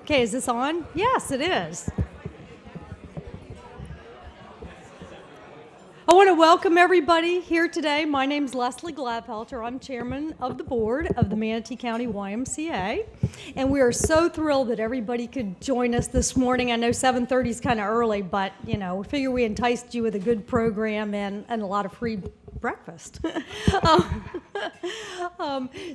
Okay, is this on? Yes, it is. I want to welcome everybody here today. My name is Leslie Gladfelter. I'm chairman of the board of the Manatee County YMCA. And we are so thrilled that everybody could join us this morning. I know 7:30 is kind of early, but we figure we enticed you with a good program and a lot of free breakfast.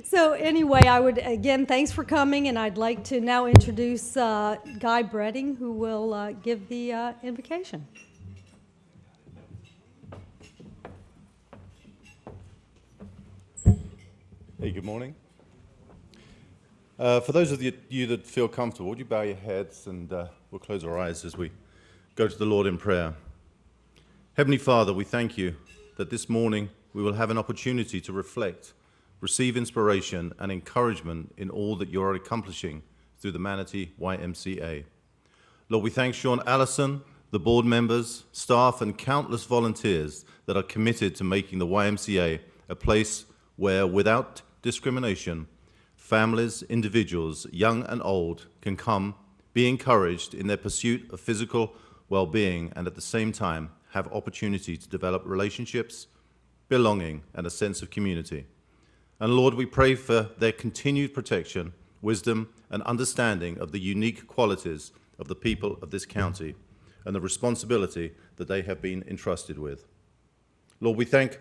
So anyway, I would, again, thanks for coming, and I'd like to now introduce Guy Bretting, who will give the invocation. Hey, good morning. For those of you that feel comfortable, would you bow your heads and we'll close our eyes as we go to the Lord in prayer. Heavenly Father, we thank you that this morning we will have an opportunity to reflect, receive inspiration and encouragement in all that you're accomplishing through the Manatee YMCA. Lord, we thank Sean Allison, the board members, staff and countless volunteers that are committed to making the YMCA a place where, without discrimination, families, individuals, young and old, can come, be encouraged in their pursuit of physical well-being, and at the same time have opportunity to develop relationships, belonging, and a sense of community. And Lord, we pray for their continued protection, wisdom, and understanding of the unique qualities of the people of this county and the responsibility that they have been entrusted with. Lord, we thank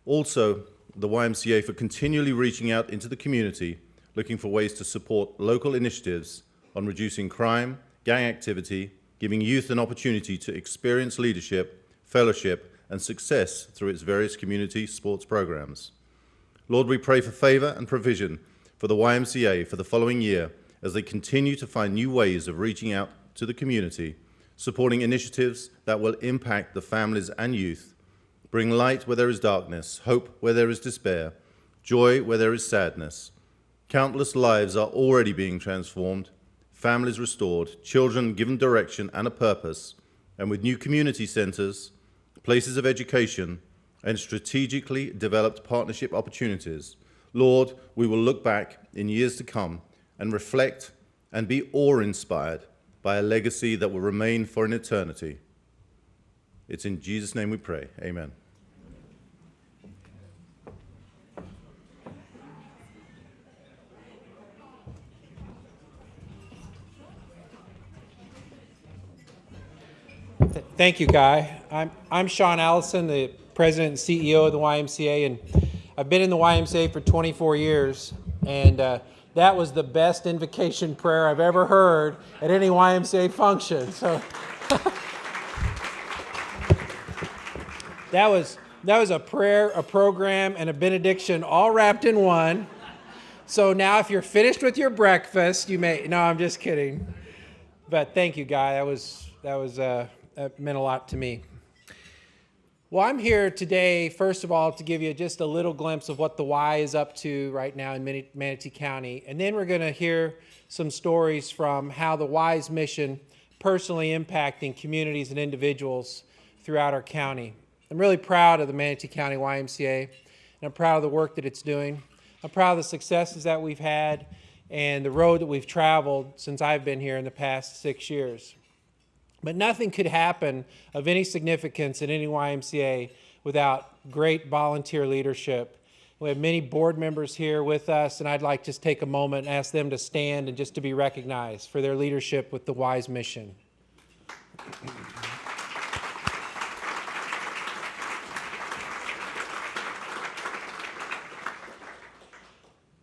also the YMCA for continually reaching out into the community, looking for ways to support local initiatives on reducing crime, gang activity, giving youth an opportunity to experience leadership, fellowship, and success through its various community sports programs. Lord, we pray for favor and provision for the YMCA for the following year as they continue to find new ways of reaching out to the community, supporting initiatives that will impact the families and youth, bring light where there is darkness, hope where there is despair, joy where there is sadness. Countless lives are already being transformed, families restored, children given direction and a purpose, and with new community centers, places of education, and strategically developed partnership opportunities, Lord, we will look back in years to come and reflect and be awe-inspired by a legacy that will remain for an eternity. It's in Jesus' name we pray. Amen. Thank you, Guy. I'm Sean Allison, the president and CEO of the YMCA, and I've been in the YMCA for 24 years, and that was the best invocation prayer I've ever heard at any YMCA function. So that was a prayer, a program, and a benediction all wrapped in one. So now if you're finished with your breakfast, you may, no, I'm just kidding. But thank you, Guy. That meant a lot to me. Well, I'm here today, first of all, to give you just a little glimpse of what the Y is up to right now in Manatee County. And then we're going to hear some stories from how the Y's mission personally impacting communities and individuals throughout our county. I'm really proud of the Manatee County YMCA, and I'm proud of the work that it's doing. I'm proud of the successes that we've had and the road that we've traveled since I've been here in the past 6 years. But nothing could happen of any significance in any YMCA without great volunteer leadership. We have many board members here with us, and I'd like to just take a moment and ask them to stand and just to be recognized for their leadership with the Y's mission.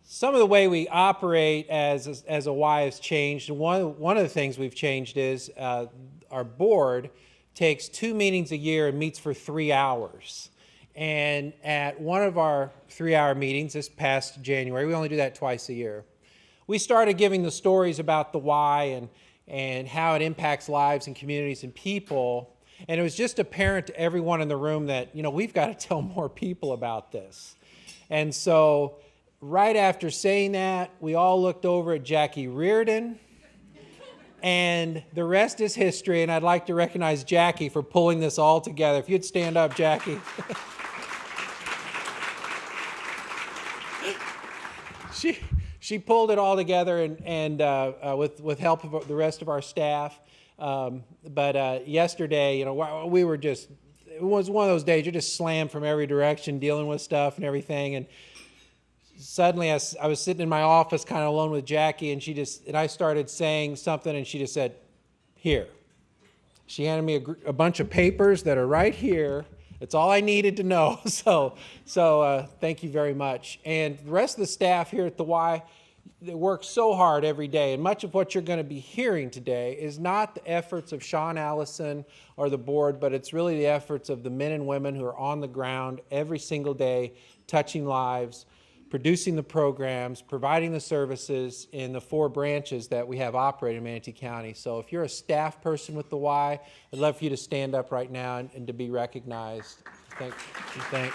Some of the way we operate as a Y has changed. One of the things we've changed is our board takes 2 meetings a year and meets for 3 hours. And at one of our 3-hour meetings this past January, we only do that twice a year, we started giving the stories about the Y and how it impacts lives and communities and people. And it was just apparent to everyone in the room that, we've got to tell more people about this. And so right after saying that, we all looked over at Jackie Reardon, and the rest is history, and I'd like to recognize Jackie for pulling this all together. If you'd stand up, Jackie. she pulled it all together and with help of the rest of our staff. But yesterday, you know, we were just, it was one of those days you're just slammed from every direction dealing with stuff and everything. And suddenly I was sitting in my office kind of alone with Jackie, and I started saying something, and she just said, "Here." She handed me a bunch of papers that are right here. That's all I needed to know. So thank you very much. And the rest of the staff here at the Y, they work so hard every day. And much of what you're going to be hearing today is not the efforts of Sean Allison or the board, but it's really the efforts of the men and women who are on the ground every single day, touching lives, producing the programs, providing the services in the 4 branches that we have operating in Manatee County. So if you're a staff person with the Y, I'd love for you to stand up right now and to be recognized. Thank you.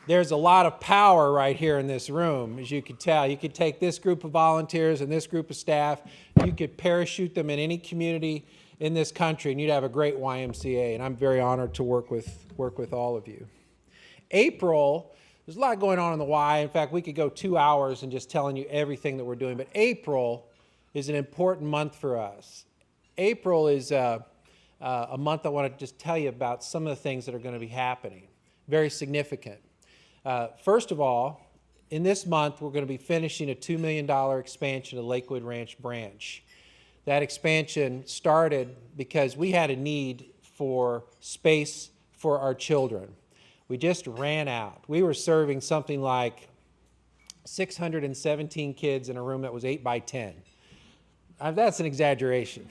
There's a lot of power right here in this room, as you could tell. You could take this group of volunteers and this group of staff, you could parachute them in any community in this country, and you'd have a great YMCA, and I'm very honored to work with all of you. April, there's a lot going on in the Y. In fact, we could go 2 hours and just telling you everything that we're doing, but April is an important month for us. April is a month I want to just tell you about some of the things that are going to be happening. Very significant. First of all, in this month, we're going to be finishing a $2 million expansion of Lakewood Ranch branch. That expansion started because we had a need for space for our children. We just ran out. We were serving something like 617 kids in a room that was 8 by 10. That's an exaggeration.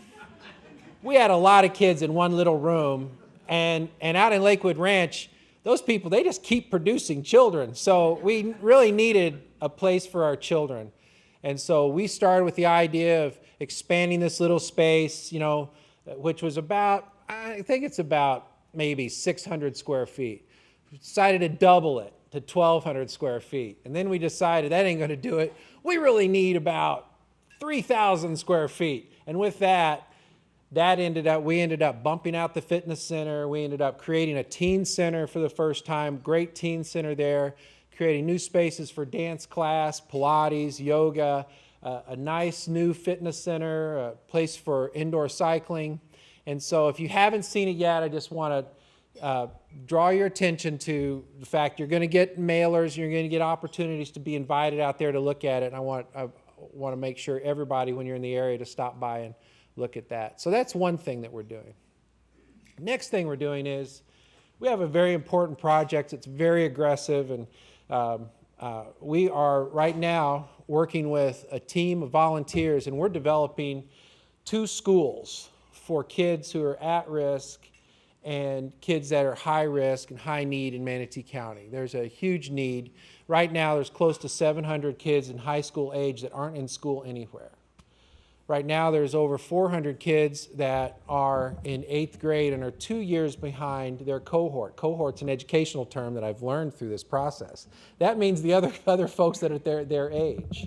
We had a lot of kids in one little room, and out in Lakewood Ranch, those people, they just keep producing children. So we really needed a place for our children. And so we started with the idea of expanding this little space, you know, which was about, I think it's about maybe 600 square feet. We decided to double it to 1,200 square feet. And then we decided that ain't going to do it. We really need about 3,000 square feet. And with that, we ended up bumping out the fitness center. We ended up creating a teen center for the first time, great teen center there, creating new spaces for dance class, Pilates, yoga, a nice new fitness center, a place for indoor cycling. And so if you haven't seen it yet, I just want to draw your attention to the fact you're going to get mailers, you're going to get opportunities to be invited out there to look at it. And I want to make sure everybody, when you're in the area, to stop by and look at that. So that's one thing that we're doing. Next thing we're doing is we have a very important project. It's very aggressive, and we are right now working with a team of volunteers, and we're developing 2 schools for kids who are at risk and kids that are high risk and high need in Manatee County. There's a huge need. Right now there's close to 700 kids in high school age that aren't in school anywhere. Right now there's over 400 kids that are in 8th grade and are 2 years behind their cohort. Cohort's an educational term that I've learned through this process. That means the other folks that are their age.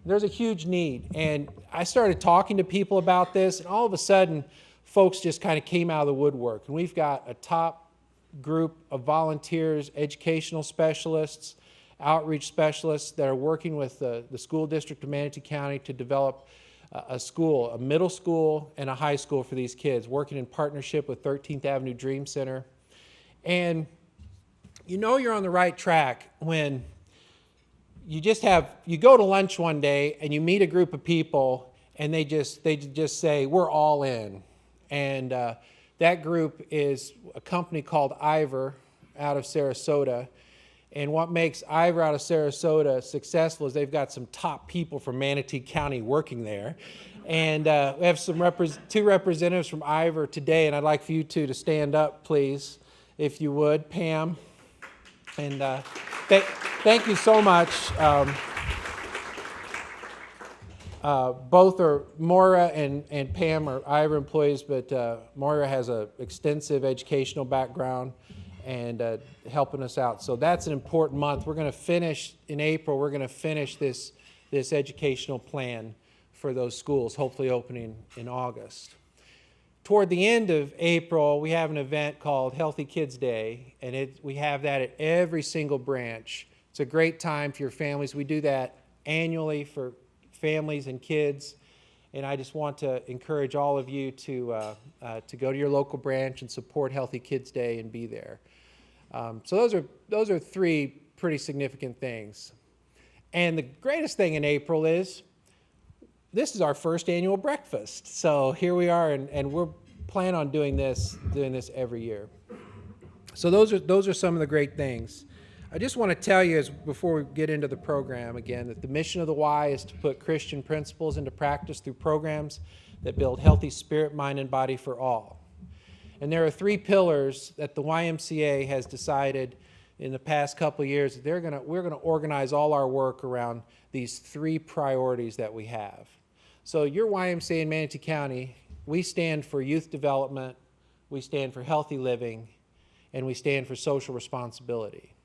There's a huge need. And I started talking to people about this, and all of a sudden folks just kind of came out of the woodwork. And we've got a top group of volunteers, educational specialists, outreach specialists that are working with the school district of Manatee County to develop a school, a middle school and a high school for these kids, working in partnership with 13th Avenue Dream Center. And you know you're on the right track when you go to lunch one day and you meet a group of people and they just say, we're all in. And that group is a company called Ivor out of Sarasota. And what makes Ivor out of Sarasota successful is they've got some top people from Manatee County working there. And we have some 2 representatives from Ivor today, and I'd like for you 2 to stand up, please, if you would. Pam. And thank you so much. Both are, Moira and Pam are Ivor employees, but Moira has an extensive educational background and helping us out. So that's an important month. We're going to finish in April. We're going to finish this educational plan for those schools, hopefully opening in August. toward the end of April, we have an event called Healthy Kids Day, and we have that at every single branch. It's a great time for your families. We do that annually for families and kids, and I just want to encourage all of you to go to your local branch and support Healthy Kids Day and be there. So those are three pretty significant things. And the greatest thing in April is this is our first annual breakfast. So here we are, and we're planning on doing this every year. So those are some of the great things. I just want to tell you, before we get into the program again, that the mission of the Y is to put Christian principles into practice through programs that build healthy spirit, mind, and body for all. And there are three pillars that the YMCA has decided in the past couple of years that we're going to organize all our work around these three priorities that we have. So your YMCA in Manatee County, we stand for youth development, we stand for healthy living, and we stand for social responsibility.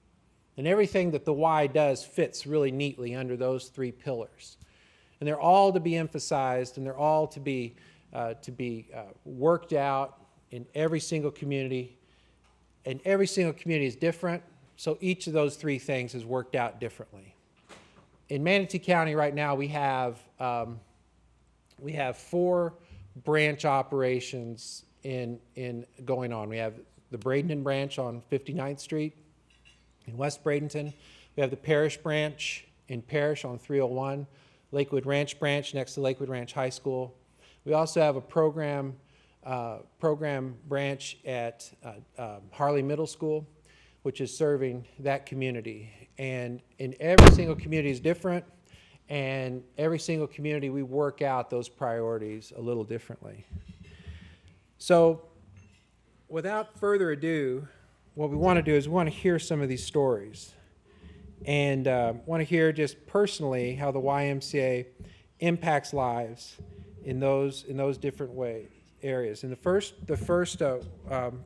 And everything that the Y does fits really neatly under those three pillars. And they're all to be emphasized, and they're all to be worked out in every single community. And every single community is different, so each of those three things is worked out differently. In Manatee County right now, we have 4 branch operations in going on. We have the Bradenton branch on 59th Street in West Bradenton. We have the Parish branch in Parish on 301, Lakewood Ranch branch next to Lakewood Ranch High School. We also have a program branch at Harley Middle School, which is serving that community. And in every single community is different, and every single community we work out those priorities a little differently. So without further ado, what we want to do is we want to hear some of these stories, and want to hear just personally how the YMCA impacts lives in those different ways. Areas. And the first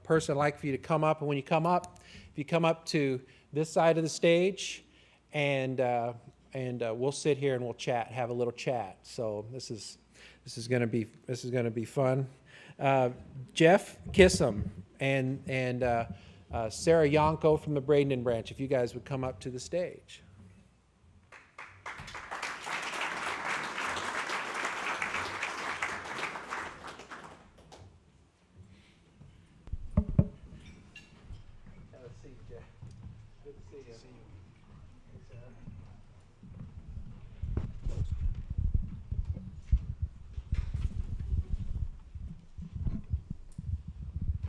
person I'd like for you to come up, and when you come up, if you come up to this side of the stage, and we'll sit here and we'll chat, have a little chat. So this is going to be fun. Jeff Kissam and Sarah Yonko from the Bradenton branch, if you guys would come up to the stage.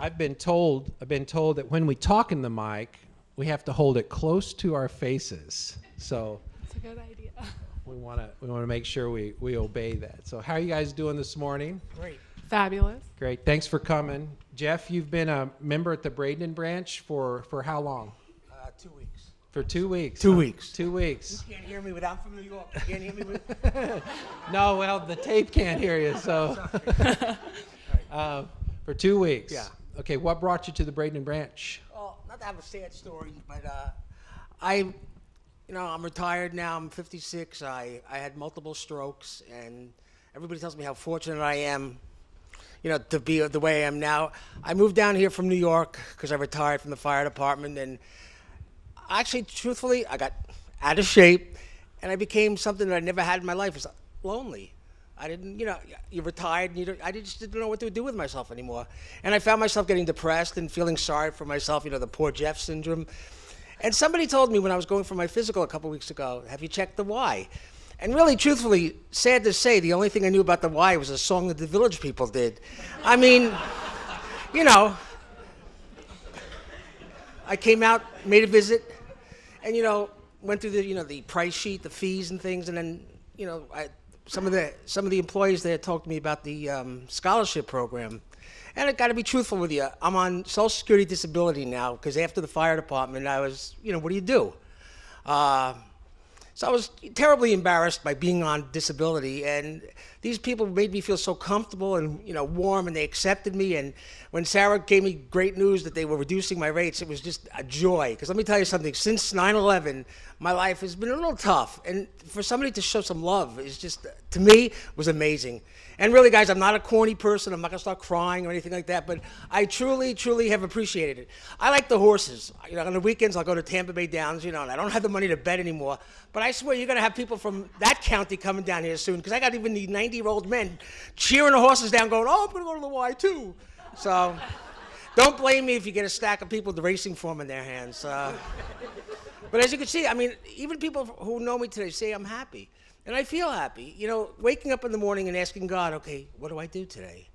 I've been told that when we talk in the mic, we have to hold it close to our faces. So that's a good idea. we want to make sure we obey that. So how are you guys doing this morning? Great. Fabulous. Great. Thanks for coming. Jeff, you've been a member at the Bradenton branch for how long? 2 weeks. For 2 weeks. 2 weeks. 2 weeks. You can't hear me without from New York. You can't hear me with. No, well, the tape can't hear you, so. For 2 weeks. Yeah. Okay, what brought you to the Bradenton branch? Well, not to have a sad story, but I'm retired now. I'm 56. I had multiple strokes, and everybody tells me how fortunate I am, to be the way I am now. I moved down here from New York because I retired from the fire department, and actually, truthfully, I got out of shape, and I became something that I never had in my life. It was lonely. I didn't, you're retired, and I just didn't know what to do with myself anymore. And I found myself getting depressed and feeling sorry for myself, the poor Jeff syndrome. And somebody told me when I was going for my physical a couple weeks ago, have you checked the Y? And really, truthfully, sad to say, the only thing I knew about the Y was a song that the Village People did. I mean, I came out, made a visit, and, went through the price sheet, the fees and things, and then, some of the employees there talked to me about the scholarship program. And I got to be truthful with you. I'm on Social Security disability now because after the fire department, I was, what do you do? So I was terribly embarrassed by being on disability. And these people made me feel so comfortable and, warm, and they accepted me. And when Sarah gave me great news that they were reducing my rates, it was just a joy. Because let me tell you something, since 9/11, my life has been a little tough. And for somebody to show some love is just, to me, was amazing. And really, guys, I'm not a corny person. I'm not going to start crying or anything like that. But I truly, truly have appreciated it. I like the horses. On the weekends, I'll go to Tampa Bay Downs, and I don't have the money to bet anymore. But I swear you're going to have people from that county coming down here soon, because I got even the 90-year-old men cheering the horses down going, oh, I'm going to go to the Y too. So don't blame me if you get a stack of people with the racing form in their hands. But as you can see, even people who know me today say I'm happy. And I feel happy. Waking up in the morning and asking God, okay, what do I do today?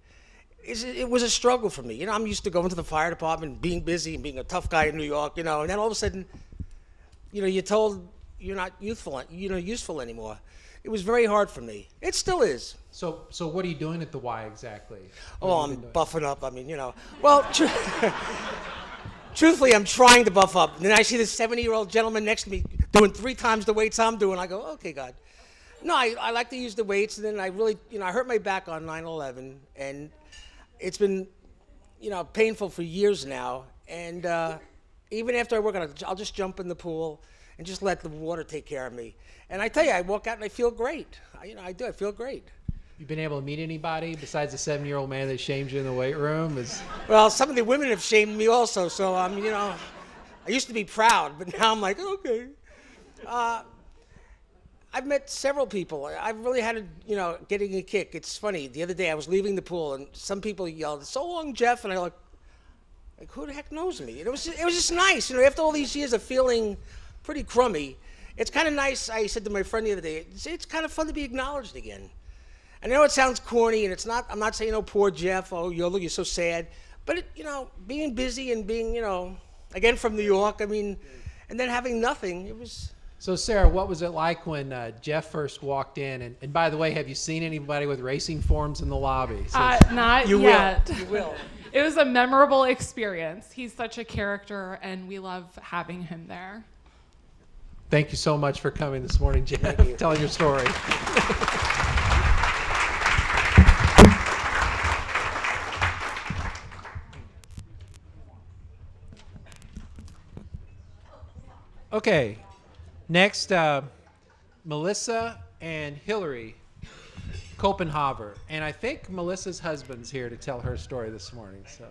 It was a struggle for me. I'm used to going to the fire department, being busy and being a tough guy in New York, and then all of a sudden, you're told you're not useful anymore. It was very hard for me. It still is. So what are you doing at the Y exactly? Oh, I'm buffing up. Well, truthfully, I'm trying to buff up. And then I see this 70-year-old gentleman next to me doing 3 times the weights I'm doing. I go, okay, God. No, I like to use the weights, and then I really, I hurt my back on 9/11, and it's been, painful for years now. And even after I work on it, I'll just jump in the pool and just let the water take care of me. And I tell you, I walk out and I feel great. I do. I feel great. You've been able to meet anybody besides the 70-year-old man that shamed you in the weight room? Well, some of the women have shamed me also. So I used to be proud, but now I'm like, okay. I've met several people. I've really had getting a kick. It's funny. The other day I was leaving the pool and some people yelled, "So long, Jeff," and I like who the heck knows me? And it was just nice. After all these years of feeling pretty crummy, it's kind of nice. I said to my friend the other day, it's kind of fun to be acknowledged again. I know it sounds corny, and it's not. I'm not saying, "Oh, poor Jeff. Oh, look, you're so sad." But being busy and being, again from New York. And then having nothing. It was. So, Sarah, what was it like when Jeff first walked in? And by the way, have you seen anybody with racing forms in the lobby? Not You yet. will. You will. It was a memorable experience. He's such a character, and we love having him there. Thank you so much for coming this morning, Jeff, telling your story. Okay. Next, Melissa and Hillary Kopenhaver. And I think Melissa's husband's here to tell her story this morning. So.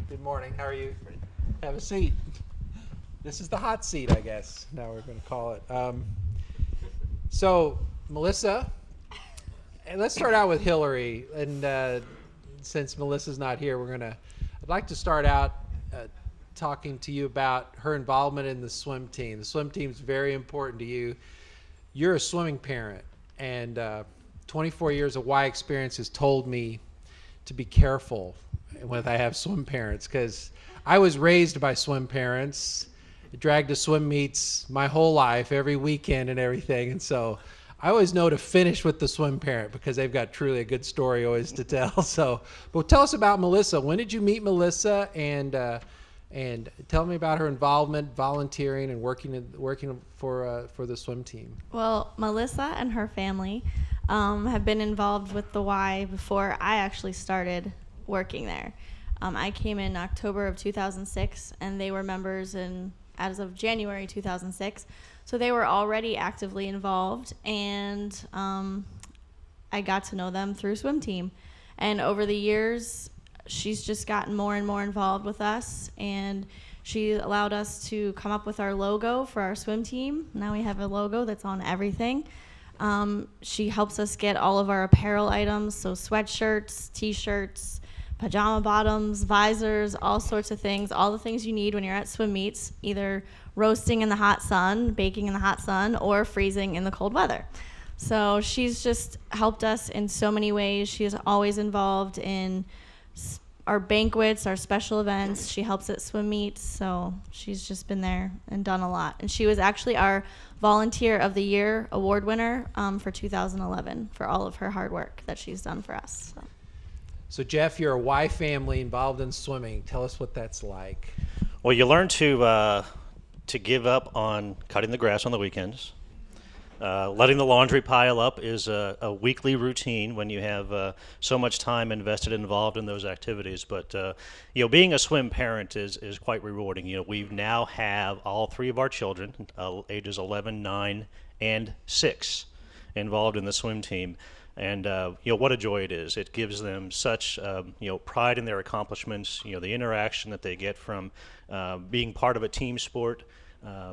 Good morning. How are you? Have a seat. This is the hot seat, I guess. Now we're going to call it. So, Melissa, and let's start out with Hillary. And since Melissa's not here, I'd like to start out talking to you about her involvement in the swim team. The swim team is very important to you. You're a swimming parent, and 24 years of Y experience has told me to be careful when I have swim parents, because I was raised by swim parents. Dragged to swim meets my whole life, every weekend and everything. And so I always know to finish with the swim parent, because they've got truly a good story always to tell. So, but tell us about Melissa. When did you meet Melissa? And tell me about her involvement, volunteering, and working for the swim team. Well, Melissa and her family have been involved with the Y before I actually started working there. I came in October of 2006, and they were members as of January 2006. So they were already actively involved, and I got to know them through swim team. And over the years, she's just gotten more and more involved with us, and she allowed us to come up with our logo for our swim team. Now we have a logo that's on everything. She helps us get all of our apparel items, so sweatshirts, t-shirts, pajama bottoms, visors, all sorts of things, all the things you need when you're at swim meets, either roasting in the hot sun, baking in the hot sun, or freezing in the cold weather. So she's just helped us in so many ways. She is always involved in our banquets, our special events. She helps at swim meets, so she's just been there and done a lot. And she was actually our Volunteer of the Year award winner for 2011 for all of her hard work that she's done for us. So Jeff, you're a Y family involved in swimming. Tell us what that's like. Well, you learn to give up on cutting the grass on the weekends. Letting the laundry pile up is a weekly routine when you have so much time invested and involved in those activities. But being a swim parent is quite rewarding. We now have all three of our children, ages 11, 9, and 6, involved in the swim team. And what a joy it is. It gives them such pride in their accomplishments. The interaction that they get from being part of a team sport,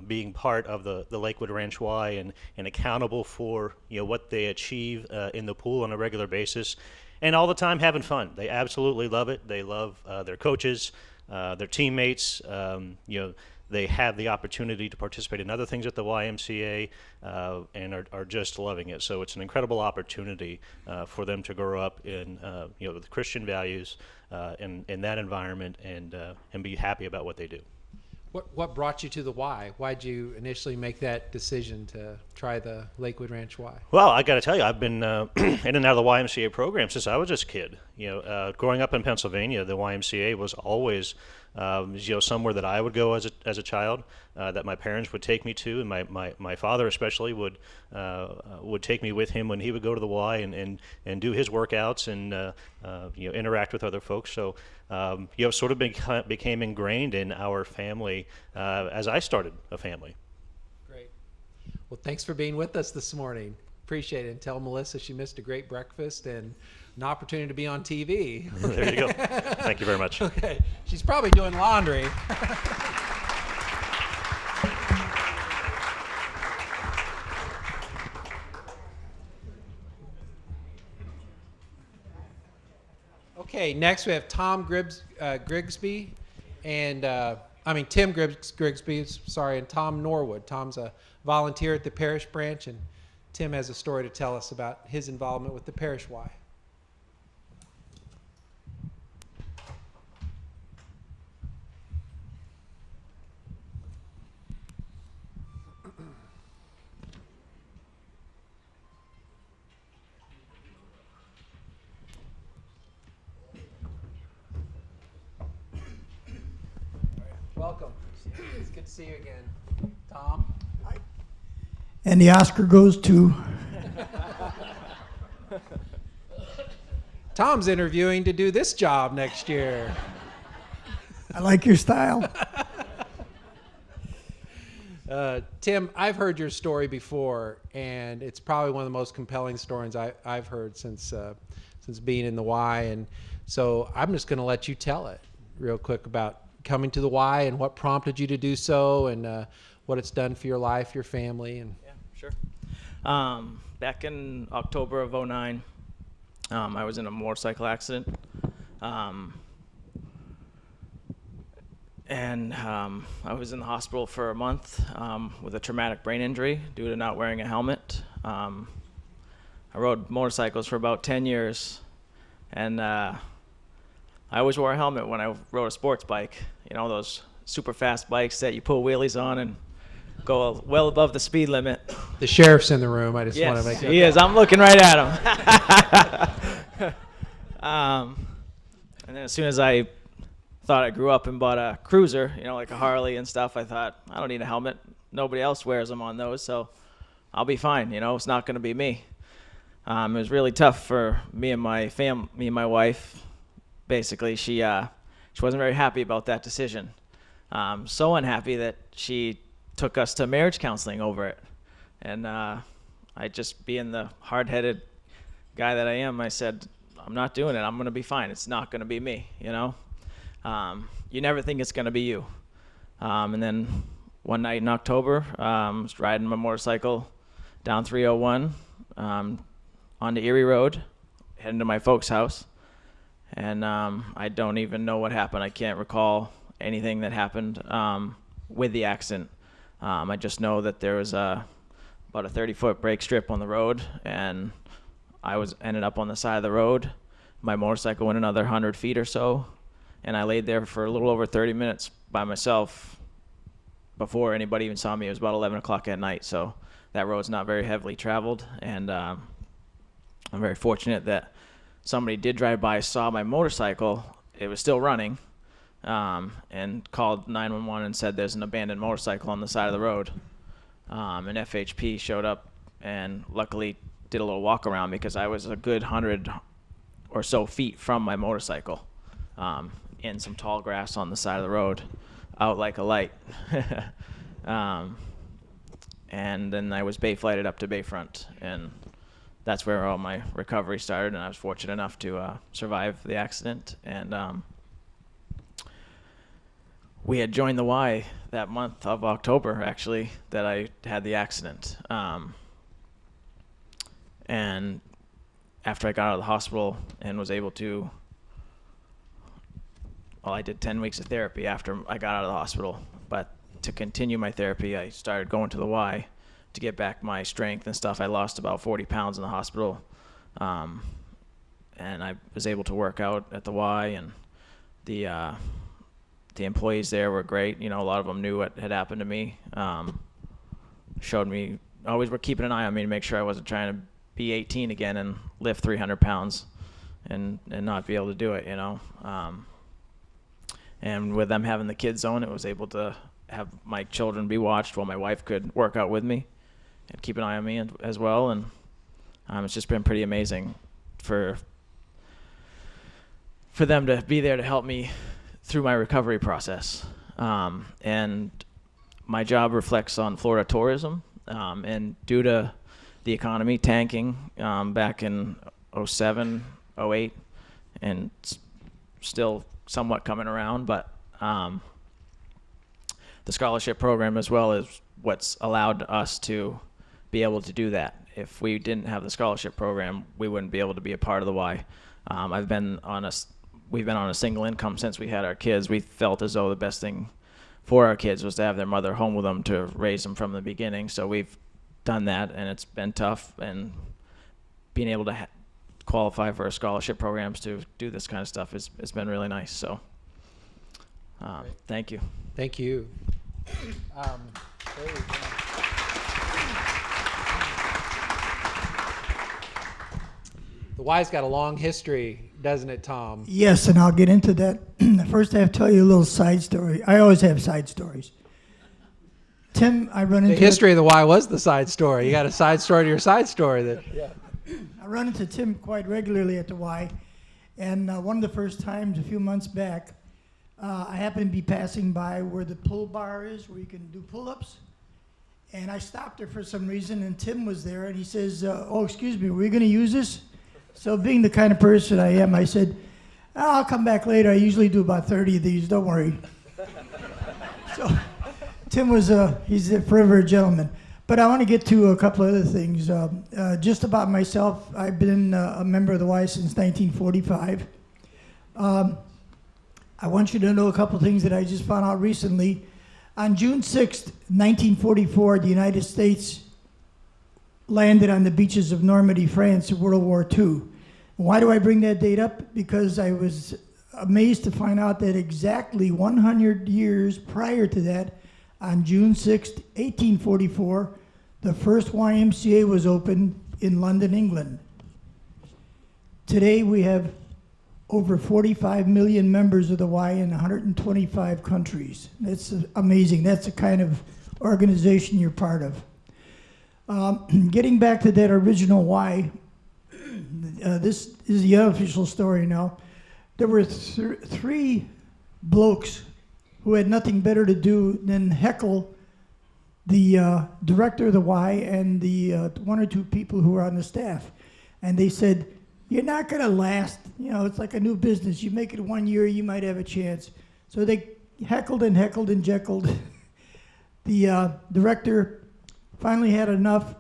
being part of the Lakewood Ranch Y, and accountable for what they achieve in the pool on a regular basis, and all the time having fun. They absolutely love it. They love their coaches, their teammates. They have the opportunity to participate in other things at the YMCA and are just loving it. So it's an incredible opportunity for them to grow up in with Christian values in that environment and be happy about what they do. What brought you to the Y? Why'd you initially make that decision to try the Lakewood Ranch Y? Well, I got to tell you, I've been in and out of the YMCA program since I was just a kid. Growing up in Pennsylvania, the YMCA was always somewhere that I would go as a child, that my parents would take me to, and my father especially would take me with him when he would go to the Y and do his workouts and interact with other folks. So sort of became ingrained in our family as I started a family. Great. Well, thanks for being with us this morning. Appreciate it. And tell Melissa she missed a great breakfast and an opportunity to be on TV. There you go. Thank you very much. Okay. She's probably doing laundry. Okay, next we have Tim Grigsby, and Tom Norwood. Tom's a volunteer at the parish branch, and Tim has a story to tell us about his involvement with the parish Y. Welcome. It's good to see you again. Tom? And the Oscar goes to... Tom's interviewing to do this job next year. I like your style. Tim, I've heard your story before, and it's probably one of the most compelling stories I've heard since being in the Y. And so I'm just going to let you tell it real quick about coming to the Y and what prompted you to do so, and what it's done for your life, your family. And yeah, sure. Back in October of '09, I was in a motorcycle accident, and I was in the hospital for a month with a traumatic brain injury due to not wearing a helmet. I rode motorcycles for about 10 years, and I always wore a helmet when I rode a sports bike. Those super fast bikes that you pull wheelies on and go well above the speed limit. The sheriff's in the room. I just want to make that. He is. I'm looking right at him. And then as soon as I thought I grew up and bought a cruiser, like a Harley and stuff, I thought, I don't need a helmet. Nobody else wears them on those, so I'll be fine. It's not going to be me. It was really tough for me and my wife. Basically, she wasn't very happy about that decision. So unhappy that she took us to marriage counseling over it. And I just, being the hard-headed guy that I am, I said, I'm not doing it. I'm going to be fine. It's not going to be me, You never think it's going to be you. And then one night in October, I was riding my motorcycle down 301 onto Erie Road, heading to my folks' house. And I don't even know what happened. I can't recall anything that happened with the accident. I just know that there was about a 30-foot brake strip on the road, and I ended up on the side of the road. My motorcycle went another 100 feet or so, and I laid there for a little over 30 minutes by myself before anybody even saw me. It was about 11 o'clock at night, so that road's not very heavily traveled, and I'm very fortunate that somebody did drive by, saw my motorcycle. It was still running, and called 911 and said there's an abandoned motorcycle on the side of the road. And FHP showed up and luckily did a little walk around because I was a good 100 or so feet from my motorcycle, in some tall grass on the side of the road, out like a light. And then I was bay flighted up to Bayfront, and that's where all my recovery started, and I was fortunate enough to survive the accident. And we had joined the Y that month of October, actually, that I had the accident. And after I got out of the hospital and was able to, well, I did 10 weeks of therapy after I got out of the hospital. But to continue my therapy, I started going to the Y to get back my strength and stuff. I lost about 40 pounds in the hospital. And I was able to work out at the Y, and the employees there were great. You know, a lot of them knew what had happened to me. Showed me, always were keeping an eye on me to make sure I wasn't trying to be 18 again and lift 300 pounds and not be able to do it, you know. And with them having the kids zone, it was able to have my children be watched while my wife could work out with me and keep an eye on me as well. And it's just been pretty amazing for them to be there to help me through my recovery process. And my job reflects on Florida tourism, and due to the economy tanking back in 07, 08, and still somewhat coming around, but the scholarship program as well is what's allowed us to be able to do that. If we didn't have the scholarship program, we wouldn't be able to be a part of the Y. We've been on a single income since we had our kids. We felt as though the best thing for our kids was to have their mother home with them to raise them from the beginning. So we've done that, and it's been tough. And being able to qualify for scholarship programs to do this kind of stuff it's been really nice. So thank you. Thank you. There you go. The Y's got a long history, doesn't it, Tom? Yes, and I'll get into that. First, I have to tell you a little side story. I always have side stories. Tim, I run into... The history of the Y was the side story. You got a side story to your side story. I run into Tim quite regularly at the Y, and one of the first times a few months back, I happened to be passing by where the pull bar is, where you can do pull-ups, and I stopped there for some reason, and Tim was there, and he says, oh, excuse me, were you going to use this? So being the kind of person I am, I said, I'll come back later. I usually do about 30 of these, don't worry. So Tim was, he's forever a gentleman. But I want to get to a couple other things. Just about myself, I've been a member of the Y since 1945. I want you to know a couple things that I just found out recently. On June 6th, 1944, the United States landed on the beaches of Normandy, France in World War II. Why do I bring that date up? Because I was amazed to find out that exactly 100 years prior to that, on June 6th, 1844, the first YMCA was opened in London, England. Today we have over 45 million members of the Y in 125 countries. That's amazing. That's the kind of organization you're part of. Getting back to that original Y, this is the unofficial story now. There were three blokes who had nothing better to do than heckle the director of the Y and the one or two people who were on the staff. And they said, you're not going to last. You know, it's like a new business. You make it 1 year, you might have a chance. So they heckled and heckled and jeckled. The director finally had enough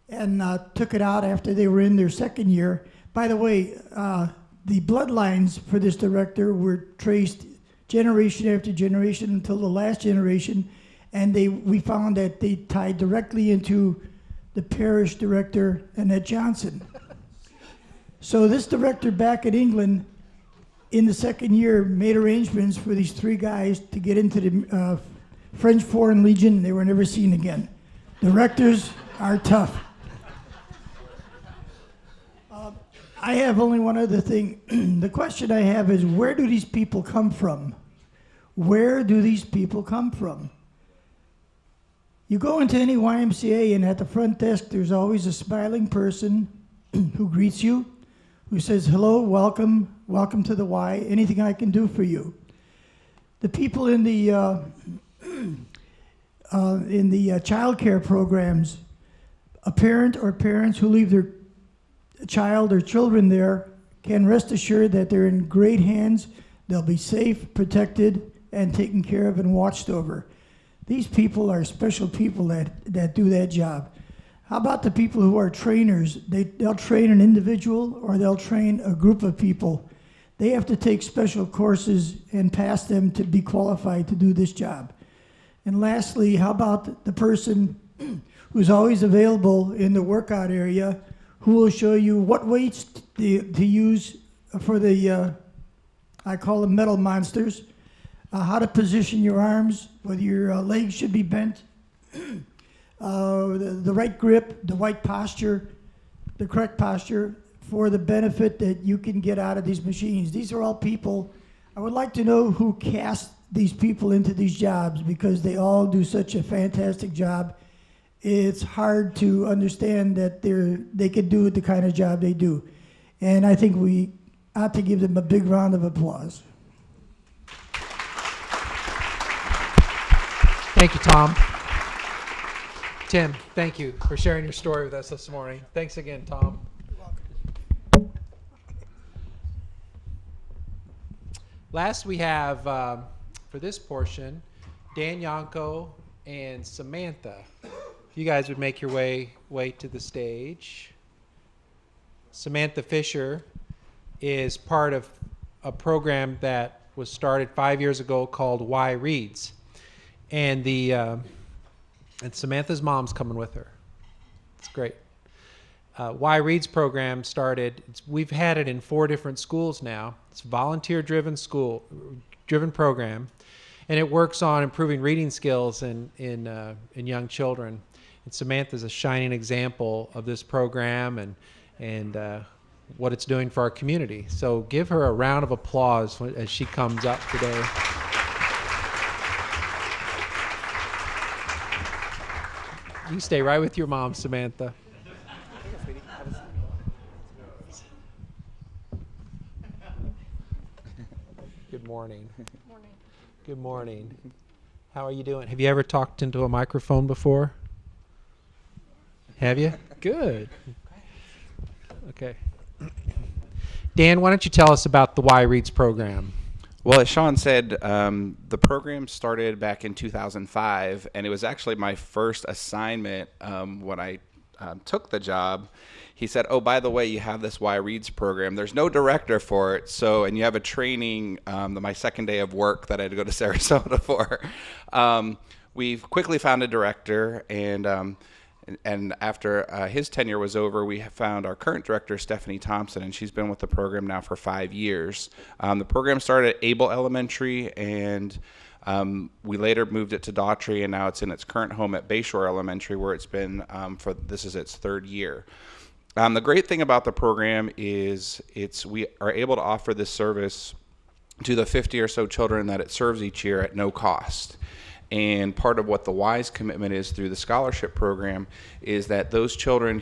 and took it out after they were in their second year. By the way, the bloodlines for this director were traced generation after generation until the last generation, and we found that they tied directly into the parish director, Annette Johnson. So this director back in England in the second year, made arrangements for these 3 guys to get into the French Foreign Legion. They were never seen again. Directors are tough. I have only one other thing. The question I have is, where do these people come from? Where do these people come from? You go into any YMCA, and at the front desk, there's always a smiling person who greets you, who says, hello, welcome, welcome to the Y, anything I can do for you. The people in the child care programs, a parent or parents who leave their child or children there can rest assured that they're in great hands. They'll be safe, protected, and taken care of and watched over. These people are special people that do that job. How about the people who are trainers? They'll train an individual or they'll train a group of people. They have to take special courses and pass them to be qualified to do this job. And lastly, how about the person who's always available in the workout area, who will show you what weights to use for the, I call them metal monsters, how to position your arms, whether your legs should be bent, the right grip, the right posture, the correct posture for the benefit that you can get out of these machines. These are all people. I would like to know who cast these people into these jobs, because they all do such a fantastic job. It's hard to understand that they could do the kind of job they do. And I think we ought to give them a big round of applause. Thank you, Tom. Tim, thank you for sharing your story with us this morning. Thanks again, Tom. Last we have, for this portion, Dan Yanko and Samantha. If you guys would make your way to the stage. Samantha Fisher is part of a program that was started 5 years ago called Y Reads. And and Samantha's mom's coming with her. It's great. Y Reads program started, we've had it in 4 different schools now. It's a volunteer-driven program, and it works on improving reading skills in young children. And Samantha's a shining example of this program and what it's doing for our community. So give her a round of applause as she comes up today. You stay right with your mom, Samantha. Good morning. Morning. Good morning. How are you doing? Have you ever talked into a microphone before? Have you? Good. Okay. Dan, why don't you tell us about the Y Reads program? Well, as Sean said, the program started back in 2005, and it was actually my first assignment when I took the job. He said, oh, by the way, you have this Y Reads program. There's no director for it, and you have a training my second day of work that I had to go to Sarasota for. We've quickly found a director, and after his tenure was over, we found our current director, Stephanie Thompson, and she's been with the program now for 5 years. The program started at Abel Elementary, and we later moved it to Daughtry, and now it's in its current home at Bayshore Elementary, where it's been this is its 3rd year. The great thing about the program is we are able to offer this service to the 50 or so children that it serves each year at no cost. And part of what the Y's commitment is through the scholarship program is that those children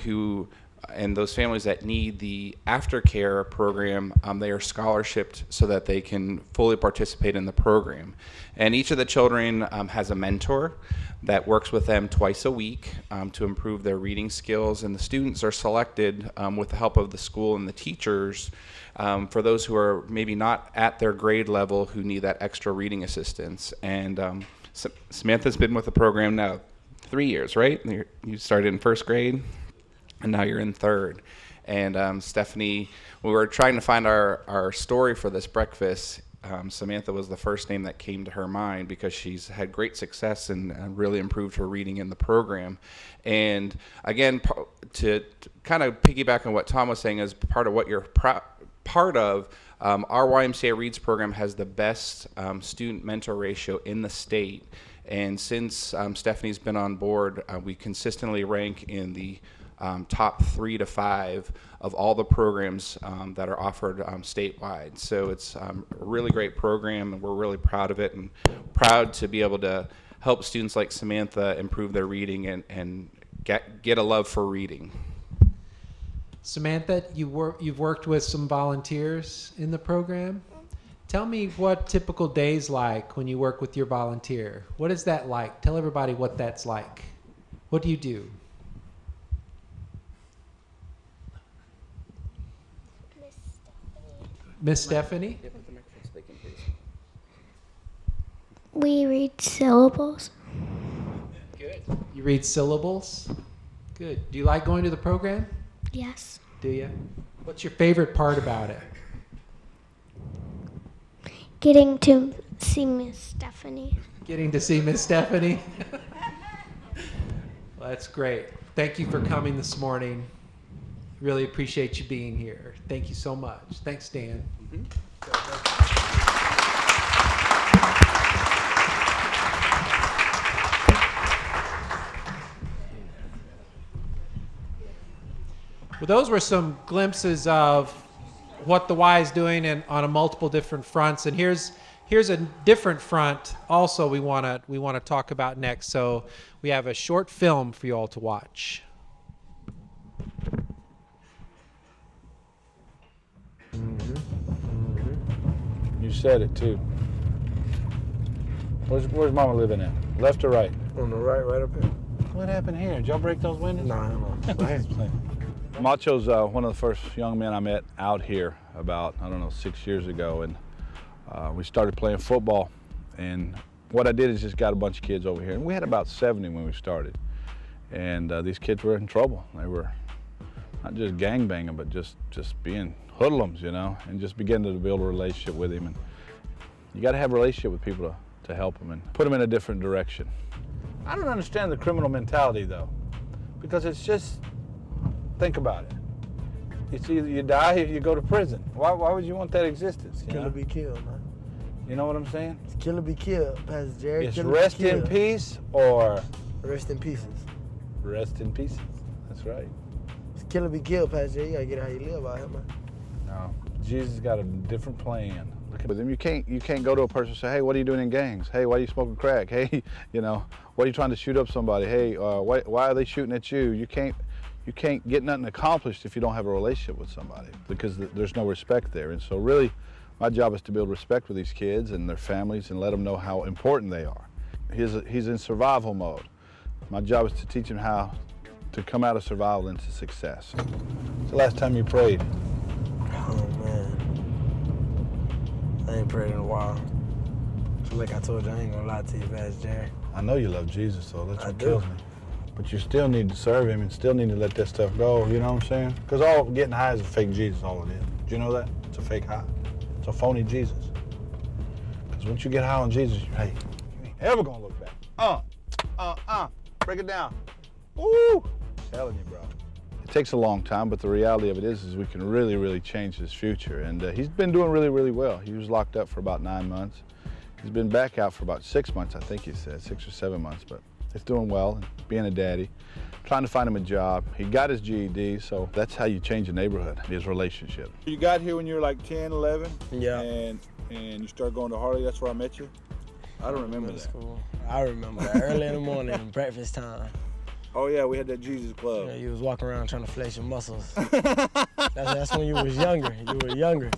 and those families that need the aftercare program, they are scholarshiped so that they can fully participate in the program. And each of the children has a mentor that works with them twice a week to improve their reading skills. And the students are selected with the help of the school and the teachers for those who are maybe not at their grade level who need that extra reading assistance. And Samantha's been with the program now 3 years, right? You started in 1st grade, and now you're in 3rd. And Stephanie, we were trying to find our story for this breakfast. Samantha was the first name that came to her mind because she's had great success and really improved her reading in the program. And again, to kind of piggyback on what Tom was saying, is part of what you're part of, our YMCA Reads program has the best student mentor ratio in the state. And since Stephanie's been on board, we consistently rank in the top 3 to 5 of all the programs that are offered statewide. So it's a really great program, and we're really proud of it, and proud to be able to help students like Samantha improve their reading and get a love for reading. Samantha, you've worked with some volunteers in the program. Tell me what typical days like when you work with your volunteer. What is that like? Tell everybody what that's like. What do you do? Miss Stephanie? We read syllables. Good. You read syllables? Good. Do you like going to the program? Yes. Do you? What's your favorite part about it? Getting to see Miss Stephanie. Getting to see Miss Stephanie? Well, that's great. Thank you for coming this morning. Really appreciate you being here. Thank you so much. Thanks, Dan. Well, those were some glimpses of what the Y is doing on a multiple different fronts. And here's a different front also we want to talk about next. So we have a short film for you all to watch. You said it too. Where's Mama living at? Left or right? On the right up here. What happened here? Did y'all break those windows? No. Macho's one of the first young men I met out here about, 6 years ago, and we started playing football. And what I did is just got a bunch of kids over here, and we had about 70 when we started. And these kids were in trouble. They were not just gangbanging, but just being hoodlums, and just beginning to build a relationship with him. And you got to have a relationship with people to help them and put them in a different direction. I don't understand the criminal mentality, though, because it's just, think about it. It's either you die or you go to prison. Why would you want that existence? Kill or be killed, man. You know what I'm saying? It's kill or be killed, Pastor Jerry. It's rest in peace or? Rest in pieces. Rest in pieces. That's right. It's kill or be killed, Pastor Jerry. You gotta get how you live out here, man. No, Jesus got a different plan. Look at them. You can't go to a person and say, hey, what are you doing in gangs? Hey, why are you smoking crack? Hey, why are you trying to shoot up somebody? Hey, why are they shooting at you? You can't get nothing accomplished if you don't have a relationship with somebody, because there's no respect there. And so really, my job is to build respect with these kids and their families and let them know how important they are. He's in survival mode. My job is to teach him how to come out of survival into success. When's the last time you prayed? Oh, man. I ain't prayed in a while. So like I told you, I ain't gonna lie to you, Pastor Jerry. I know you love Jesus, so that's what kills me. But you still need to serve him and still need to let that stuff go, you know what I'm saying? Because all getting high is a fake Jesus, all it is. Do you know that? It's a fake high. It's a phony Jesus. Because once you get high on Jesus, you ain't ever gonna look back. Break it down. Woo! I'm telling you, bro. It takes a long time, but the reality of it is we can really, really change his future. And he's been doing really, really well. He was locked up for about 9 months. He's been back out for about 6 months, I think he said, 6 or 7 months, but he's doing well, being a daddy, trying to find him a job. He got his GED, so that's how you change a neighborhood, his relationship. You got here when you were like 10, 11? Yeah. And you started going to Harley, that's where I met you? I don't remember that. Cool. I remember that. Early in the morning, breakfast time. Oh yeah, we had that Jesus Club. Yeah, you was walking around trying to flex your muscles. that's when you was younger. You were younger.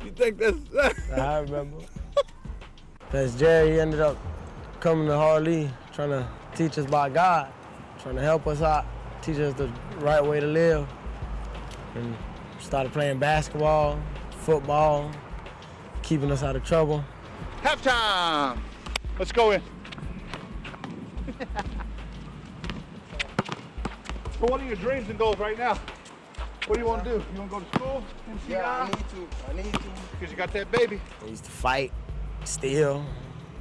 You think that's... I remember. Pastor Jerry ended up coming to Harley, trying to teach us about God, trying to help us out, teach us the right way to live. And started playing basketball, football, keeping us out of trouble. Halftime! Let's go in. So what are your dreams and goals right now? What do you want to do? You want to go to school? MCI? Yeah, I need to. Because you got that baby. I used to fight, steal,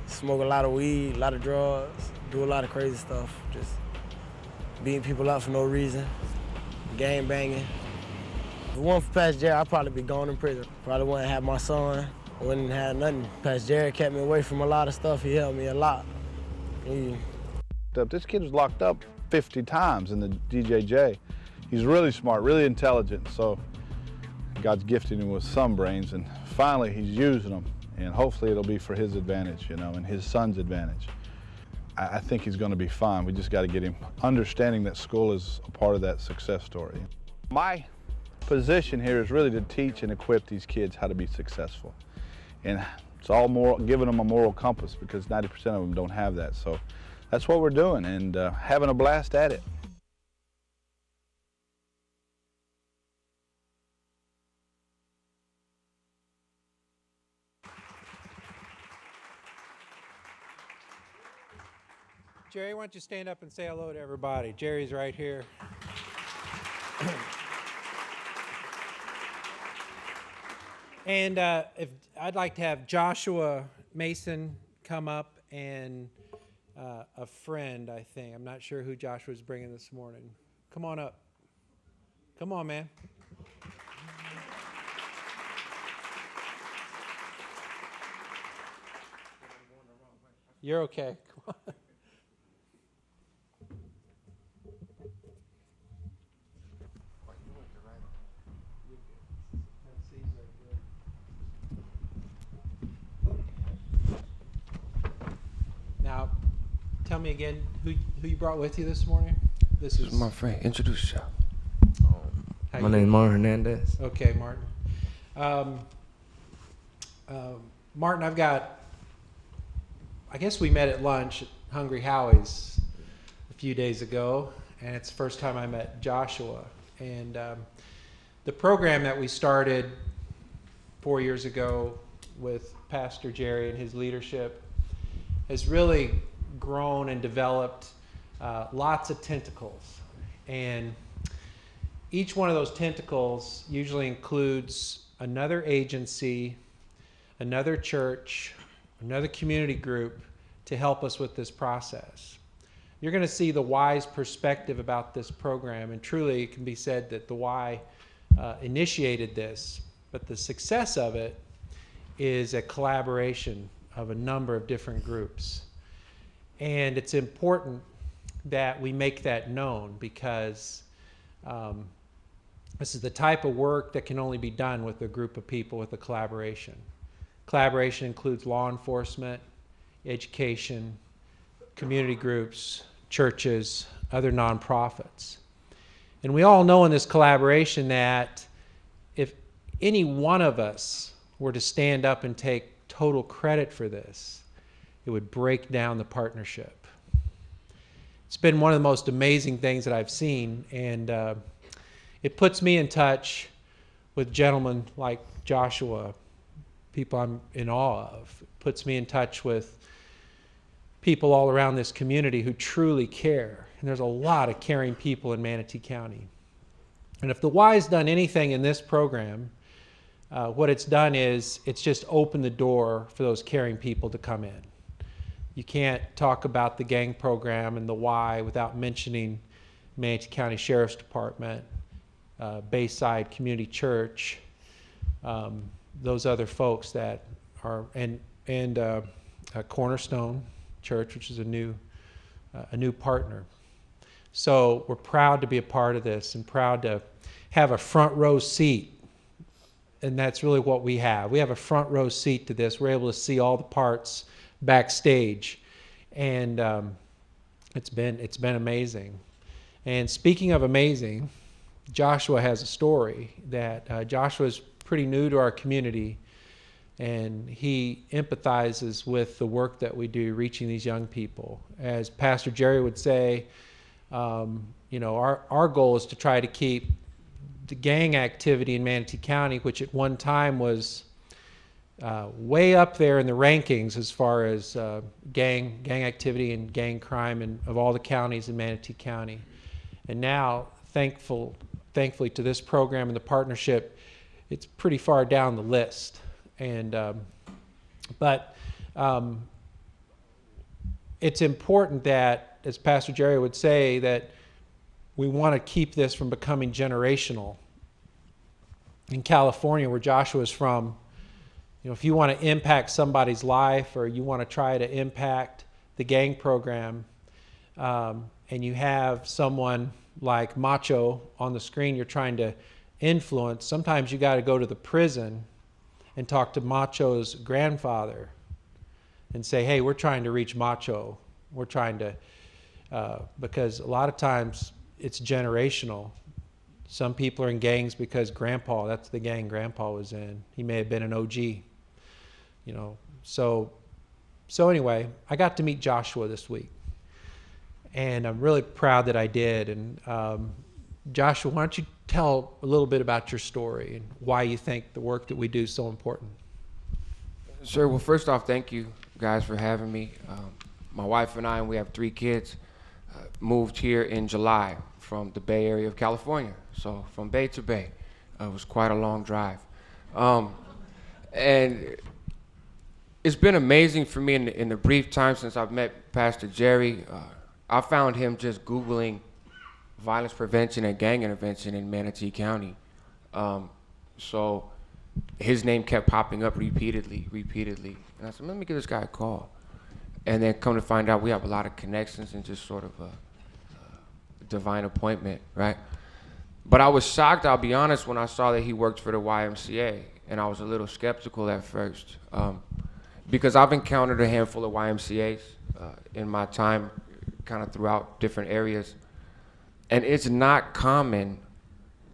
smoke a lot of weed, a lot of drugs, do a lot of crazy stuff. Just beating people up for no reason, gang banging. it wasn't for Pastor Jerry, I'd probably be gone in prison. Probably wouldn't have my son, wouldn't have nothing. Pastor Jerry kept me away from a lot of stuff. He helped me a lot. This kid was locked up 50 times in the DJJ. He's really smart, really intelligent, so God's gifted him with some brains, and finally he's using them, and hopefully it'll be for his advantage, and his son's advantage. I think he's going to be fine. We just got to get him understanding that school is a part of that success story. My position here is really to teach and equip these kids how to be successful. And it's all giving them a moral compass, because 90% of them don't have that. So that's what we're doing, and having a blast at it. Jerry, why don't you stand up and say hello to everybody? Jerry's right here. And if I'd like to have Joshua Mason come up, and a friend, I think. I'm not sure who Joshua's bringing this morning. Come on up. Come on, man. You're okay. Come on. Now, tell me again who you brought with you this morning. This is my friend. Introduce yourself. My name is Martin Hernandez. Okay, Martin. Martin, I guess we met at lunch at Hungry Howie's a few days ago, and it's the first time I met Joshua. And the program that we started 4 years ago with Pastor Jerry and his leadership has really grown and developed lots of tentacles. And each one of those tentacles usually includes another agency, another church, another community group to help us with this process. You're going to see the Y's perspective about this program, and truly it can be said that the Y initiated this, but the success of it is a collaboration of a number of different groups. And it's important that we make that known, because this is the type of work that can only be done with a group of people, with a collaboration. Collaboration includes law enforcement, education, community groups, churches, other nonprofits. And we all know in this collaboration that if any one of us were to stand up and take total credit for this, it would break down the partnership. It's been one of the most amazing things that I've seen, and it puts me in touch with gentlemen like Joshua, people I'm in awe of. It puts me in touch with people all around this community who truly care. And there's a lot of caring people in Manatee County. And if the Y's done anything in this program, what it's done is it's just opened the door for those caring people to come in. You can't talk about the gang program and the Y without mentioning Manatee County Sheriff's Department, Bayside Community Church, those other folks that are, and Cornerstone Church, which is a new partner. So we're proud to be a part of this and proud to have a front row seat. And that's really what we have. We have a front row seat to this. We're able to see all the parts backstage, and it's been amazing. And speaking of amazing, Joshua has a story that Joshua is pretty new to our community, and he empathizes with the work that we do reaching these young people. As Pastor Jerry would say, our goal is to try to keep the gang activity in Manatee County, which at one time was way up there in the rankings as far as gang activity and gang crime of all the counties in Manatee County. And now, thankfully to this program and the partnership, it's pretty far down the list. And but it's important that, as Pastor Jerry would say, that we want to keep this from becoming generational. in California, where Joshua is from, you know, if you want to impact somebody's life or you want to try to impact the gang program, and you have someone like Macho on the screen you're trying to influence, sometimes you got to go to the prison and talk to Macho's grandfather and say, hey, we're trying to reach Macho. We're trying to, because a lot of times it's generational. Some people are in gangs because Grandpa, that's the gang Grandpa was in. He may have been an OG, you know. So anyway, I got to meet Joshua this week, and I'm really proud that I did. And Joshua, why don't you tell a little bit about your story and why you think the work that we do is so important? Sure. Well, first off, thank you guys for having me. My wife and I, and we have 3 kids, moved here in July from the Bay Area of California. So from Bay to Bay, it was quite a long drive. And it's been amazing for me in the brief time since I've met Pastor Jerry. I found him just Googling violence prevention and gang intervention in Manatee County. So his name kept popping up repeatedly. And I said, let me give this guy a call. And then come to find out we have a lot of connections and just sort of a divine appointment, right? But I was shocked, I'll be honest, when I saw that he worked for the YMCA. And I was a little skeptical at first. Because I've encountered a handful of YMCAs in my time kind of throughout different areas. And it's not common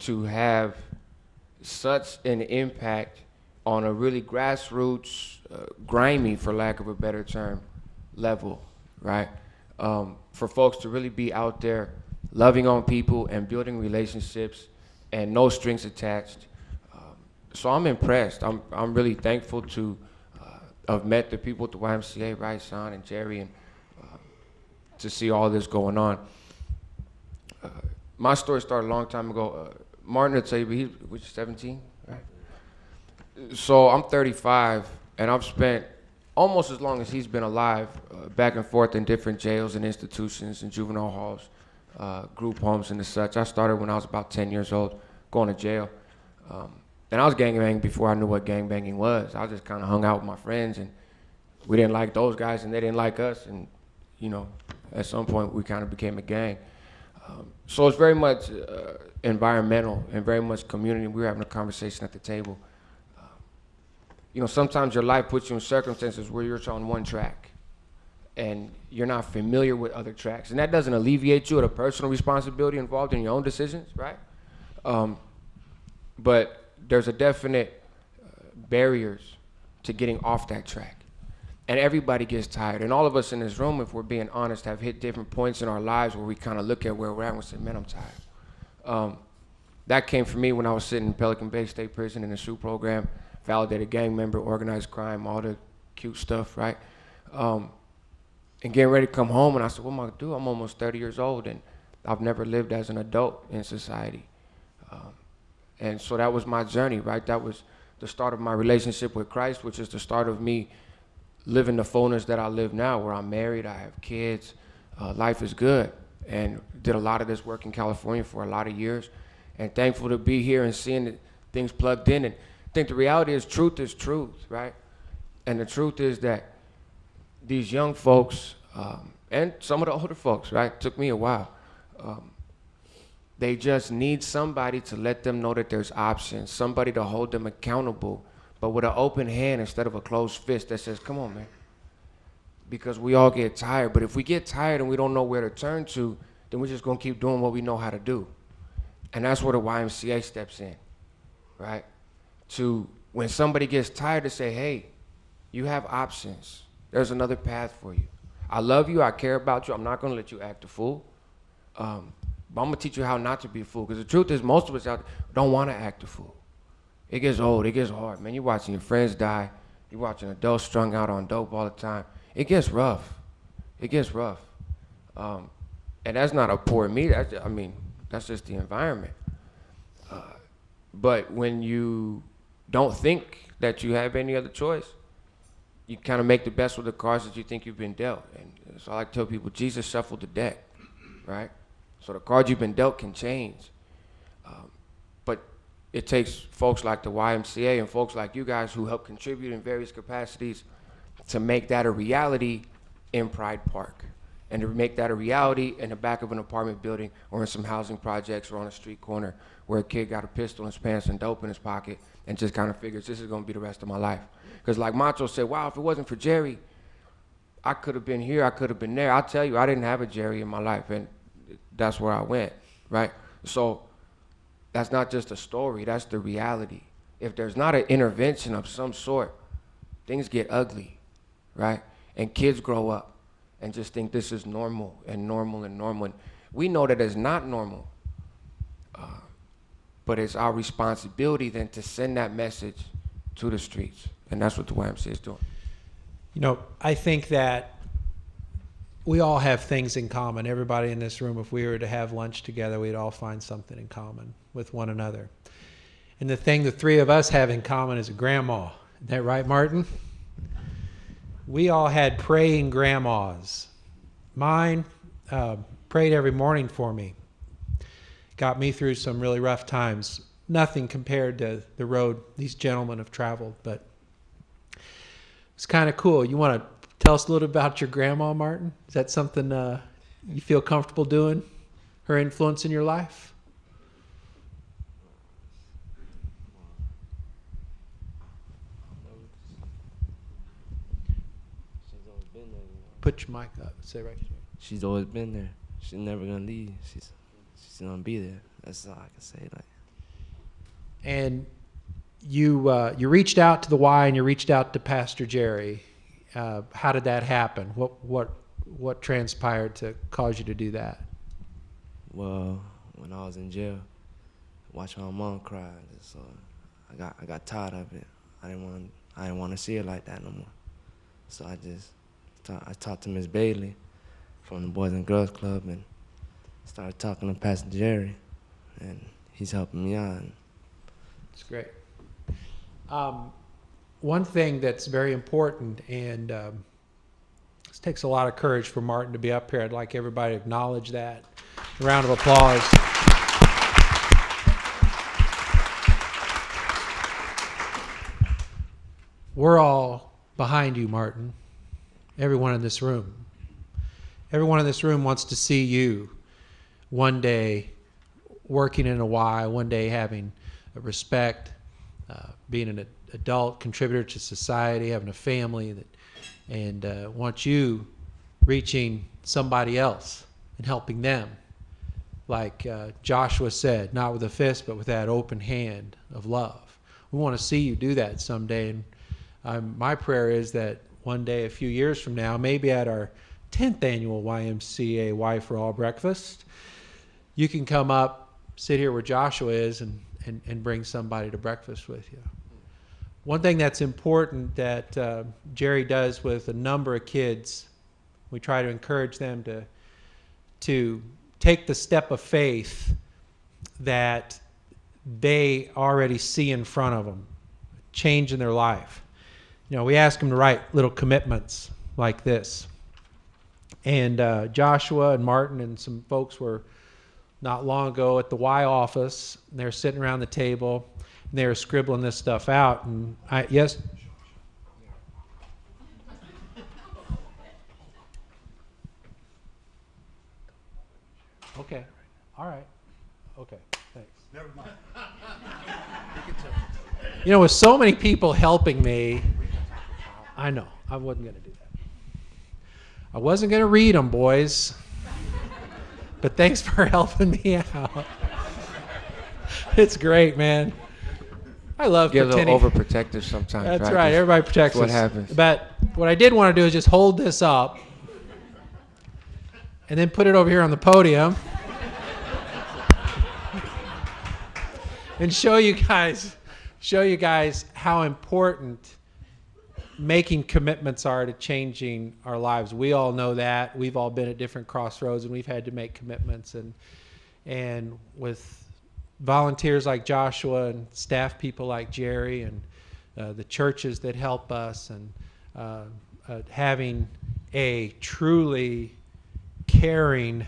to have such an impact on a really grassroots, grimy, for lack of a better term, level, right? For folks to really be out there loving on people and building relationships and no strings attached. So I'm impressed. I'm really thankful to have met the people at the YMCA, right, Sean and Jerry, and to see all this going on. My story started a long time ago. Martin will tell you, but he was 17, right? So I'm 35, and I've spent almost as long as he's been alive, back and forth in different jails and institutions and juvenile halls, group homes and such. I started when I was about 10 years old, going to jail. And I was gangbanging before I knew what gangbanging was. I just kind of hung out with my friends, and we didn't like those guys, and they didn't like us. And, you know, at some point, we kind of became a gang. So it's very much environmental and very much community. We were having a conversation at the table. You know, sometimes your life puts you in circumstances where you're on one track and you're not familiar with other tracks. And that doesn't alleviate you of the personal responsibility involved in your own decisions, right? But there's a definite barriers to getting off that track. And everybody gets tired. And all of us in this room, if we're being honest, have hit different points in our lives where we kind of look at where we're at and we say, man, I'm tired. That came from me when I was sitting in Pelican Bay State Prison in the SUE program, validated gang member, organized crime, all the cute stuff, right? And getting ready to come home, and I said, what am I gonna do? I'm almost 30 years old, and I've never lived as an adult in society. And so that was my journey, right? That was the start of my relationship with Christ, which is the start of me living the fullness that I live now, where I'm married, I have kids, life is good. And did a lot of this work in California for a lot of years. And thankful to be here and seeing that things plugged in. And I think the reality is truth, right? And the truth is that these young folks, and some of the older folks, right? Took me a while. They just need somebody to let them know that there's options, somebody to hold them accountable, but with an open hand instead of a closed fist that says, come on, man. Because we all get tired. But if we get tired and we don't know where to turn to, then we're just going to keep doing what we know how to do. And that's where the YMCA steps in, right? To when somebody gets tired, to say, hey, you have options. There's another path for you. I love you. I care about you. I'm not going to let you act a fool. But I'm going to teach you how not to be a fool. Because the truth is, most of us out there don't want to act a fool. It gets old. It gets hard, man. You're watching your friends die. You're watching adults strung out on dope all the time. It gets rough. It gets rough. And that's not a poor me. That's just the environment. But when you don't think that you have any other choice, you kind of make the best with the cards that you think you've been dealt. And so I like to tell people, Jesus shuffled the deck, right? So the cards you've been dealt can change. But it takes folks like the YMCA and folks like you guys who help contribute in various capacities to make that a reality in Pride Park, and to make that a reality in the back of an apartment building or in some housing projects or on a street corner where a kid got a pistol in his pants and dope in his pocket and just kind of figures this is going to be the rest of my life. Because like Macho said, wow, if it wasn't for Jerry, I could have been here, I could have been there. I'll tell you, I didn't have a Jerry in my life, and that's where I went, right? So that's not just a story, that's the reality. If there's not an intervention of some sort, things get ugly, right? And kids grow up and just think this is normal and normal and normal. And we know that it's not normal, but it's our responsibility then to send that message to the streets. And that's what the YMCA is doing. You know, I think that we all have things in common. Everybody in this room, if we were to have lunch together, we'd all find something in common with one another. And the thing the three of us have in common is a grandma. Isn't that right, Martin? We all had praying grandmas. Mine prayed every morning for me. Got me through some really rough times. Nothing compared to the road these gentlemen have traveled, but it's kind of cool. You want to tell us a little about your grandma, Martin? Is that something you feel comfortable doing? Her influence in your life? Put your mic up. Say right here. She's always been there. She's never gonna leave. She's gonna be there. That's all I can say. Like. And you reached out to the Y and you reached out to Pastor Jerry. How did that happen? What transpired to cause you to do that? Well, when I was in jail, watching my mom cry, so I got tired of it. I didn't want to see it like that no more. So I talked to Miss Bailey from the Boys and Girls Club and started talking to Pastor Jerry, and he's helping me out. It's great. One thing that's very important, and this takes a lot of courage for Martin to be up here. I'd like everybody to acknowledge that. A round of applause. We're all behind you, Martin. Everyone in this room. Everyone in this room wants to see you one day working in a Y, one day having respect, being an adult contributor to society, having a family, and want you reaching somebody else and helping them. Like Joshua said, not with a fist, but with that open hand of love. We want to see you do that someday. And my prayer is that one day, a few years from now, maybe at our 10th annual YMCA Y for All breakfast, you can come up, sit here where Joshua is, and bring somebody to breakfast with you. One thing that's important that Jerry does with a number of kids, we try to encourage them to take the step of faith that they already see in front of them, change in their life. You know, we ask them to write little commitments like this. And Joshua and Martin and some folks were not long ago at the Y office, and they were sitting around the table, and they were scribbling this stuff out. And yes? Okay. All right. Okay. Thanks. Never mind. You know, with so many people helping me, I know. I wasn't going to do that. I wasn't going to read them, boys. But thanks for helping me out. It's great, man. I love Get pretending. a little overprotective sometimes. That's right. Everybody protects What us. happens? But what I did want to do is just hold this up and then put it over here on the podium and show you guys how important making commitments are to changing our lives. We all know that. We've all been at different crossroads, and we've had to make commitments. And with volunteers like Joshua and staff people like Jerry and the churches that help us, and having a truly caring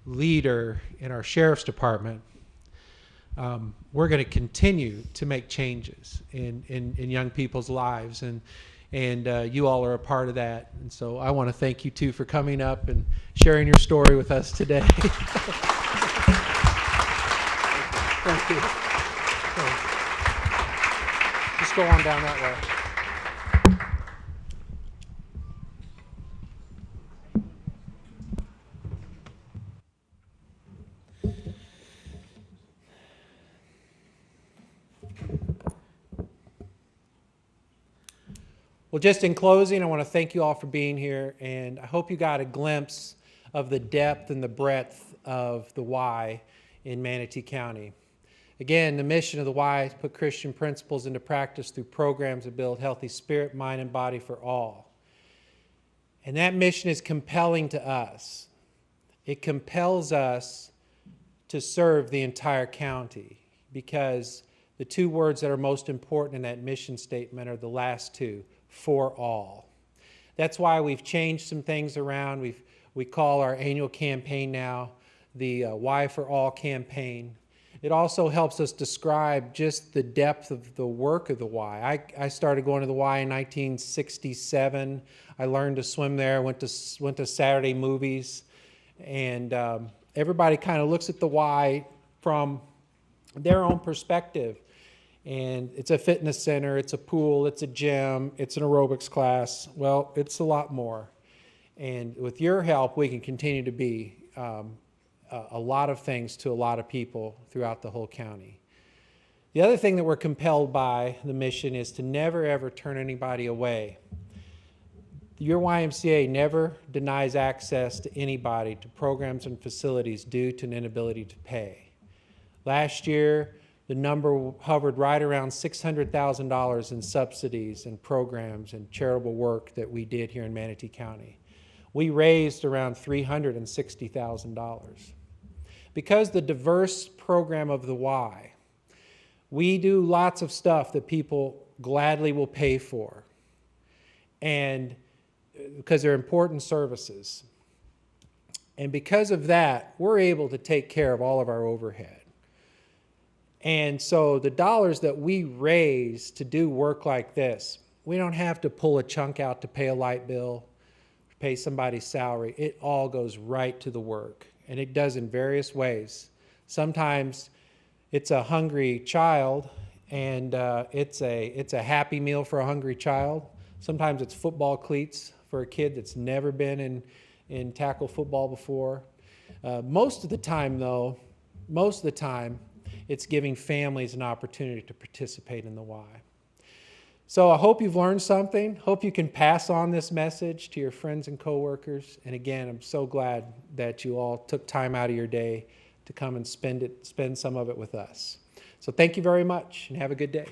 leader in our sheriff's department, we're going to continue to make changes in young people's lives, and you all are a part of that. And so I want to thank you too for coming up and sharing your story with us today. Thank you. Just go on down that way. Well, just in closing, I want to thank you all for being here, and I hope you got a glimpse of the depth and the breadth of the Y in Manatee County. Again, the mission of the Y is to put Christian principles into practice through programs that build healthy spirit, mind, and body for all. And that mission is compelling to us. It compels us to serve the entire county, because the two words that are most important in that mission statement are the last two: for all. That's why we've changed some things around. We call our annual campaign now the Y for All campaign. It also helps us describe just the depth of the work of the Y. I started going to the Y in 1967. I learned to swim there, went to Saturday movies, and everybody kind of looks at the Y from their own perspective. And it's a fitness center, it's a pool, it's a gym, it's an aerobics class. Well, it's a lot more. And with your help, we can continue to be a lot of things to a lot of people throughout the whole county. The other thing that we're compelled by the mission is to never ever turn anybody away. Your YMCA never denies access to anybody to programs and facilities due to an inability to pay. Last year, the number hovered right around $600,000 in subsidies and programs and charitable work that we did here in Manatee County. We raised around $360,000. Because the diverse program of the Y, we do lots of stuff that people gladly will pay for, and because they're important services. And because of that, we're able to take care of all of our overhead. And so the dollars that we raise to do work like this, we don't have to pull a chunk out to pay a light bill, pay somebody's salary. It all goes right to the work, and it does in various ways. Sometimes it's a hungry child, and it's a happy meal for a hungry child. Sometimes it's football cleats for a kid that's never been in tackle football before. Most of the time, it's giving families an opportunity to participate in the Y. So I hope you've learned something. Hope you can pass on this message to your friends and coworkers. And again, I'm so glad that you all took time out of your day to come and spend some of it with us. So thank you very much, and have a good day.